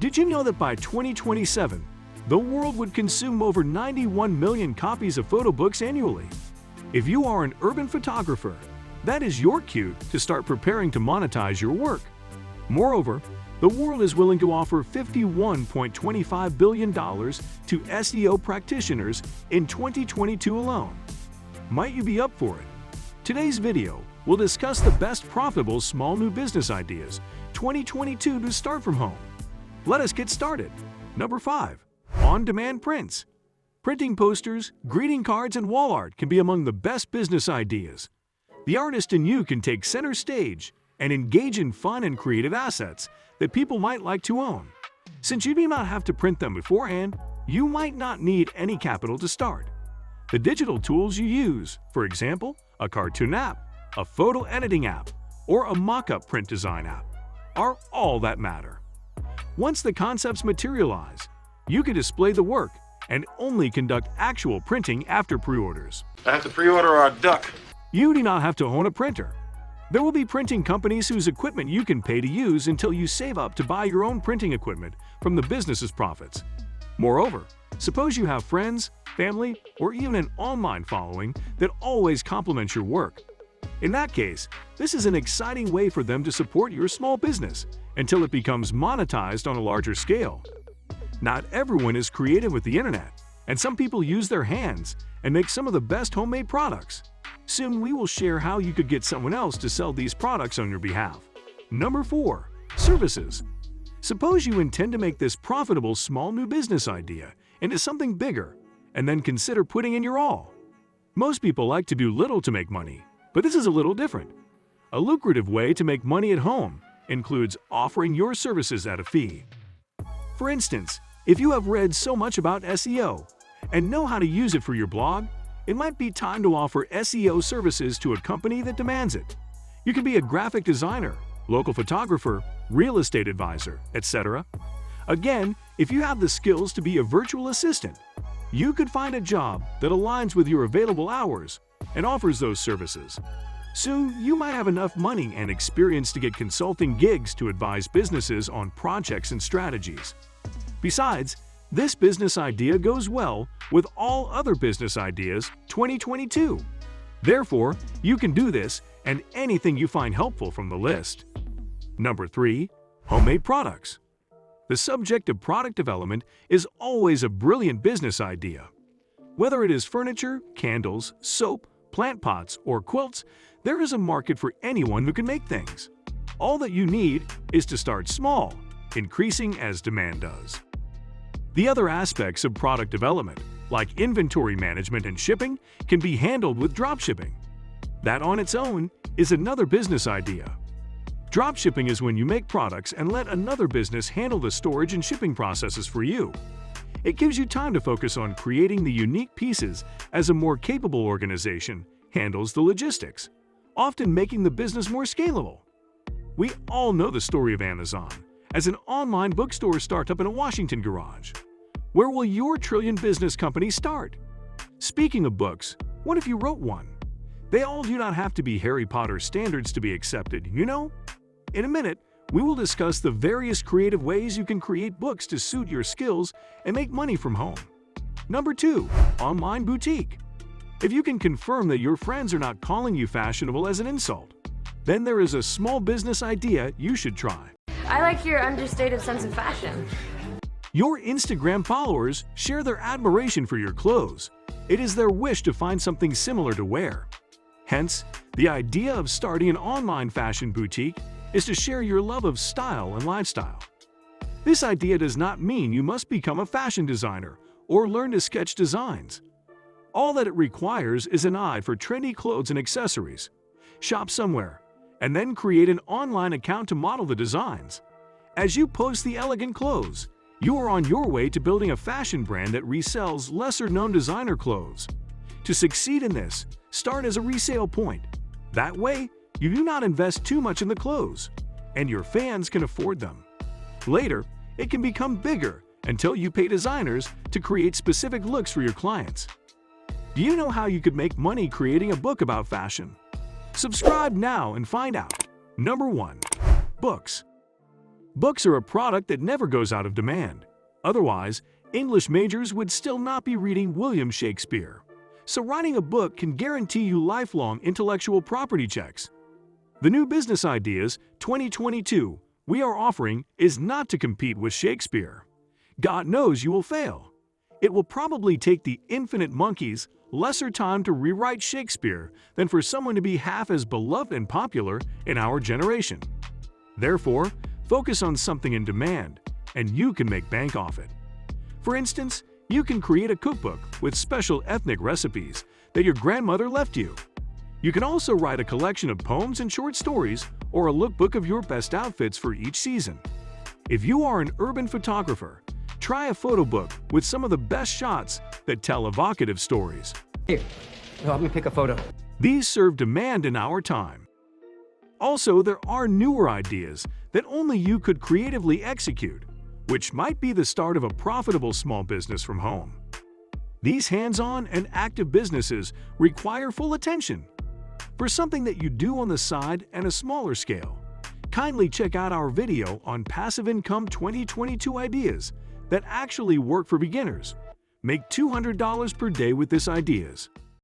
Did you know that by 2027, the world would consume over 91 million copies of photo books annually? If you are an urban photographer, that is your cue to start preparing to monetize your work. Moreover, the world is willing to offer $51.25 billion to SEO practitioners in 2022 alone. Might you be up for it? Today's video will discuss the best profitable small new business ideas 2022 to start from home. Let us get started. Number 5. On-demand prints. Printing posters, greeting cards, and wall art can be among the best business ideas. The artist in you can take center stage and engage in fun and creative assets that people might like to own. Since you do not have to print them beforehand, you might not need any capital to start. The digital tools you use, for example, a cartoon app, a photo editing app, or a mock-up print design app, are all that matter. Once the concepts materialize, you can display the work and only conduct actual printing after pre-orders. I have to pre-order our duck. You do not have to own a printer. There will be printing companies whose equipment you can pay to use until you save up to buy your own printing equipment from the business's profits. Moreover, suppose you have friends, family, or even an online following that always compliments your work. In that case, this is an exciting way for them to support your small business until it becomes monetized on a larger scale. Not everyone is creative with the internet, and some people use their hands and make some of the best homemade products. Soon we will share how you could get someone else to sell these products on your behalf. Number 4. Services. Suppose you intend to make this profitable small new business idea into something bigger, and then consider putting in your all. Most people like to do little to make money, but this is a little different. A lucrative way to make money at home includes offering your services at a fee. For instance, if you have read so much about SEO and know how to use it for your blog, it might be time to offer SEO services to a company that demands it. You can be a graphic designer, local photographer, real estate advisor, etc. Again, if you have the skills to be a virtual assistant, you could find a job that aligns with your available hours and offers those services. Soon, you might have enough money and experience to get consulting gigs to advise businesses on projects and strategies. Besides, this business idea goes well with all other business ideas 2022. Therefore, you can do this and anything you find helpful from the list. Number 3. Homemade products. The subject of product development is always a brilliant business idea. Whether it is furniture, candles, soap, plant pots, or quilts, there is a market for anyone who can make things. All that you need is to start small, increasing as demand does. The other aspects of product development, like inventory management and shipping, can be handled with dropshipping. That on its own is another business idea. Dropshipping is when you make products and let another business handle the storage and shipping processes for you. It gives you time to focus on creating the unique pieces as a more capable organization handles the logistics, often making the business more scalable. We all know the story of Amazon as an online bookstore startup in a Washington garage. Where will your trillion business company start? Speaking of books, what if you wrote one? They all do not have to be Harry Potter standards to be accepted, you know? In a minute, we will discuss the various creative ways you can create books to suit your skills and make money from home. Number 2. Online boutique. If you can confirm that your friends are not calling you fashionable as an insult, then there is a small business idea you should try. I like your understated sense of fashion. Your Instagram followers share their admiration for your clothes. It is their wish to find something similar to wear. Hence, the idea of starting an online fashion boutique is to share your love of style and lifestyle. This idea does not mean you must become a fashion designer or learn to sketch designs. All that it requires is an eye for trendy clothes and accessories. Shop somewhere, and then create an online account to model the designs. As you post the elegant clothes, you are on your way to building a fashion brand that resells lesser-known designer clothes. To succeed in this, start as a resale point. That way, you do not invest too much in the clothes, and your fans can afford them. Later, it can become bigger until you pay designers to create specific looks for your clients. Do you know how you could make money creating a book about fashion? Subscribe now and find out. Number 1. Books. Books are a product that never goes out of demand. Otherwise, English majors would still not be reading William Shakespeare. So writing a book can guarantee you lifelong intellectual property checks. The new business ideas 2022 we are offering is not to compete with Shakespeare. God knows you will fail. It will probably take the infinite monkeys lesser time to rewrite Shakespeare than for someone to be half as beloved and popular in our generation. Therefore, focus on something in demand, and you can make bank off it. For instance, you can create a cookbook with special ethnic recipes that your grandmother left you. You can also write a collection of poems and short stories or a lookbook of your best outfits for each season. If you are an urban photographer, try a photo book with some of the best shots that tell evocative stories. Here, help me pick a photo. These serve demand in our time. Also, there are newer ideas that only you could creatively execute, which might be the start of a profitable small business from home. These hands-on and active businesses require full attention. For something that you do on the side and a smaller scale, kindly check out our video on Passive Income 2022 ideas that actually work for beginners. Make $200 per day with these ideas.